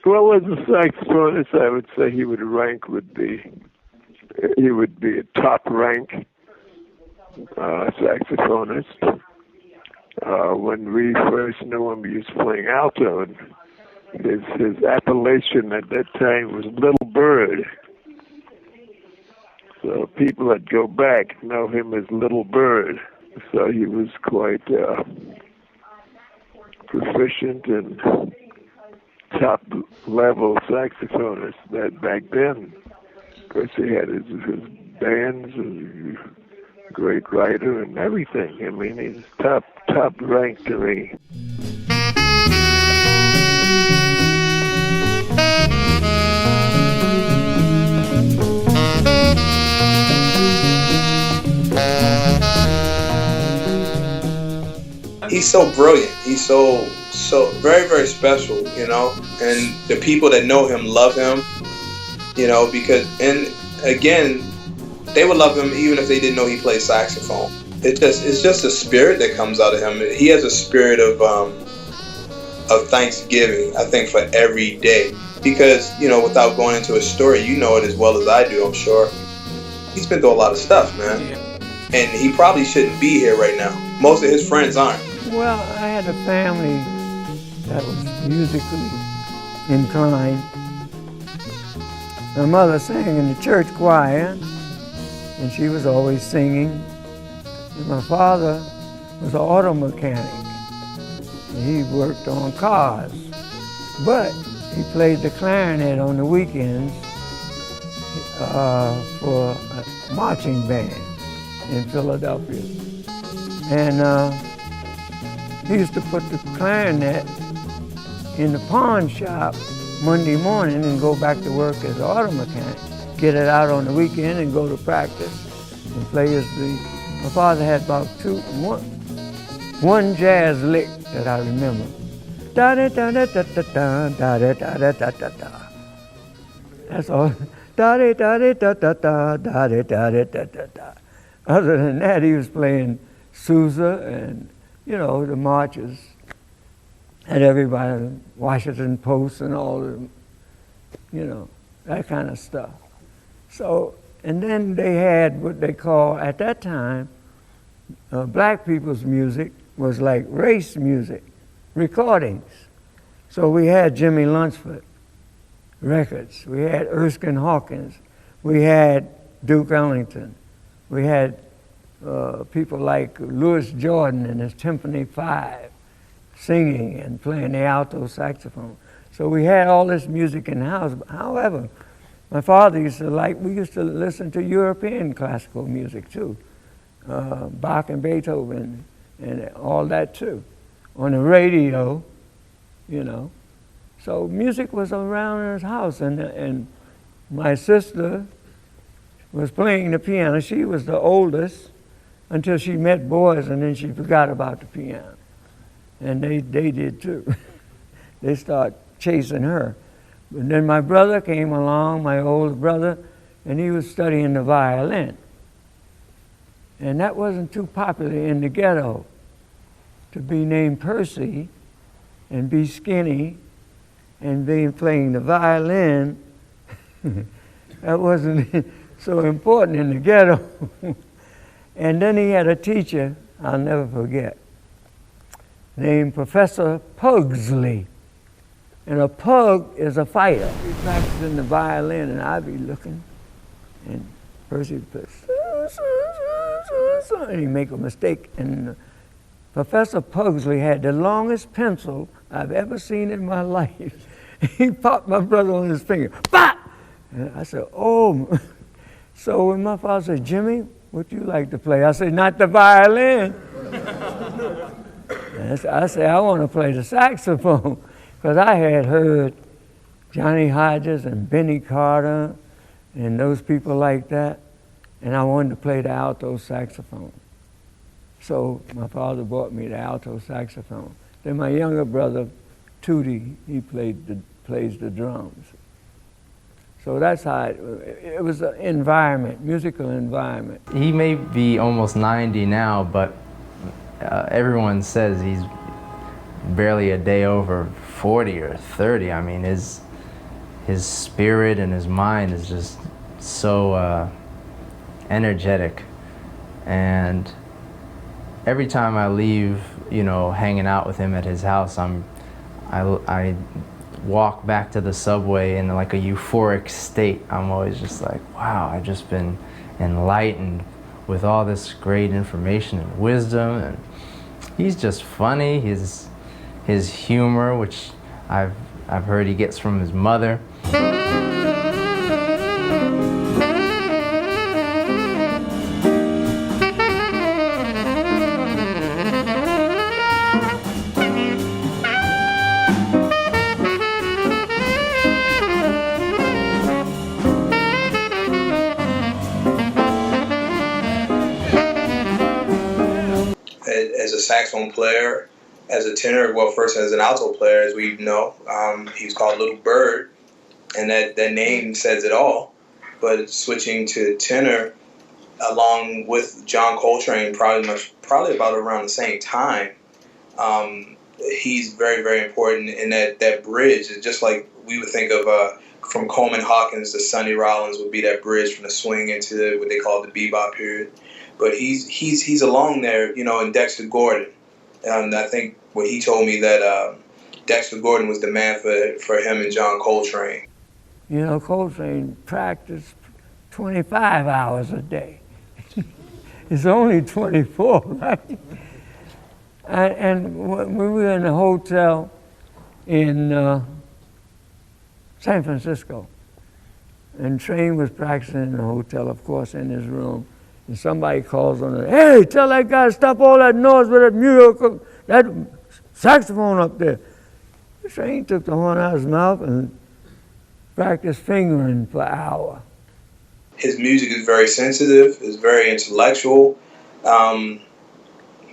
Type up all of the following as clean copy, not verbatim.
Well, as a saxophonist, I would say he would rank with he would be a top rank saxophonist. When we first knew him, he was playing alto, and his appellation at that time was Little Bird. So people that go back know him as Little Bird. So he was quite proficient and top level saxophonist that back then. Of course, he had his bands and great writer and everything. I mean, he's top rank to me. He's so brilliant. He's so very, very special, you know, and the people that know him love him, you know, because, and again, they would love him even if they didn't know he played saxophone. It's just a spirit that comes out of him. He has a spirit of Thanksgiving, I think, for every day, because, you know, without going into a story, you know it as well as I do, I'm sure. He's been through a lot of stuff, man, and he probably shouldn't be here right now. Most of his friends aren't. Well, I had a family that was musically inclined. My mother sang in the church choir, and she was always singing. And my father was an auto mechanic, and he worked on cars. But he played the clarinet on the weekends for a marching band in Philadelphia. And he used to put the clarinet in the pawn shop Monday morning and go back to work as an auto mechanic, get it out on the weekend and go to practice and play as my father had about one jazz lick that I remember. Da da da da da da da da da da da da. That's all. Da da da da da da da da da da da da. Other than that, he was playing Sousa and, you know, the marches at everybody, Washington Post and all the, you know, that kind of stuff. So, and then they had what they call, at that time, black people's music was like race music, recordings. So we had Jimmy Lunceford records, we had Erskine Hawkins, we had Duke Ellington, we had people like Louis Jordan and his Timpani Five singing and playing the alto saxophone. So we had all this music in the house. However, my father we used to listen to European classical music too, Bach and Beethoven and all that too, on the radio, you know. So music was around in his house, and my sister was playing the piano. She was the oldest until she met boys, and then she forgot about the piano. And they did too. They started chasing her. And then my brother came along, my older brother, and he was studying the violin. And that wasn't too popular in the ghetto, to be named Percy and be skinny and be playing the violin. That wasn't so important in the ghetto. And then he had a teacher I'll never forget, named Professor Pugsley. And a pug is a fighter. He's practicing the violin, and I'd be looking, and Percy would play, and he'd make a mistake. And Professor Pugsley had the longest pencil I've ever seen in my life. He popped my brother on his finger. Pop! And I said, oh. So when my father said, Jimmy, what do you like to play? I said, not the violin. I said, I want to play the saxophone. Because I had heard Johnny Hodges and Benny Carter and those people like that, and I wanted to play the alto saxophone. So my father bought me the alto saxophone. Then my younger brother, Tootie, he plays the drums. So that's how it was an environment, musical environment. He may be almost 90 now, but everyone says he's barely a day over 40 or 30. I mean, his his spirit and his mind is just so energetic. And every time I leave, you know, hanging out with him at his house, I walk back to the subway in like a euphoric state. I'm always just like, wow, I've just been enlightened with all this great information and wisdom. And he's just funny. His humor, which I've heard he gets from his mother. As a saxophone player, as a tenor, well, first as an alto player, as we know, he was called Little Bird, and that name says it all. But switching to tenor, along with John Coltrane, probably about around the same time, he's very, very important in that bridge. It's just like we would think of from Coleman Hawkins to Sonny Rollins would be that bridge from the swing into what they call the bebop period. But he's along there, you know, in Dexter Gordon. And I think what he told me that Dexter Gordon was the man for him and John Coltrane. You know, Coltrane practiced 25 hours a day. It's only 24, right? And when we were in a hotel in San Francisco, and Train was practicing in the hotel, of course, in his room, and somebody calls on it, hey, tell that guy to stop all that noise with that music, that saxophone up there. Train took the horn out of his mouth and practiced fingering for an hour. His music is very sensitive, it's very intellectual,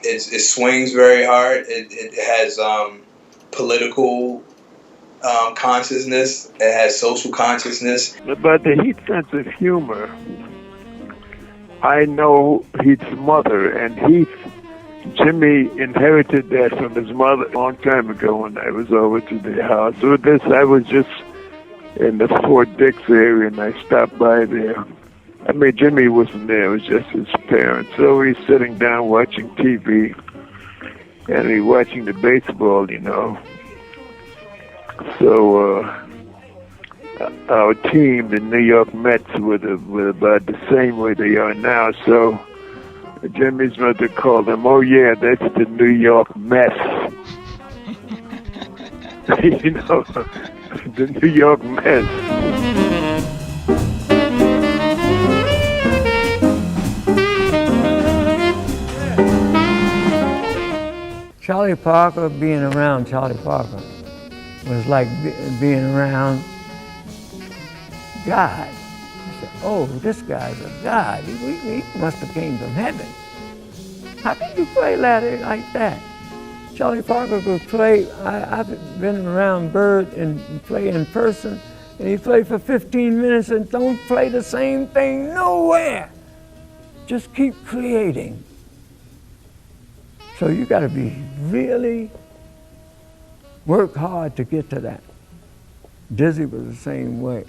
it swings very hard, it has political consciousness, it has social consciousness. But the Heath sense of humor, I know Heath's mother, and Jimmy inherited that from his mother a long time ago when I was over to their house. With this, I was just in the Fort Dix area, and I stopped by there. I mean, Jimmy wasn't there, it was just his parents. So he's sitting down watching TV, and he's watching the baseball, you know. So our team, the New York Mets, were about the same way they are now. So Jimmy's mother called them, oh yeah, that's the New York Mets. You know, the New York Mets. Charlie Parker, being around Charlie Parker was like being around God. I said, oh, this guy's a God. He must have came from heaven. How can you play like that? Charlie Parker could play. I've been around Bird and play in person, and he played for 15 minutes and don't play the same thing nowhere. Just keep creating. So you got to be really work hard to get to that. Dizzy was the same way.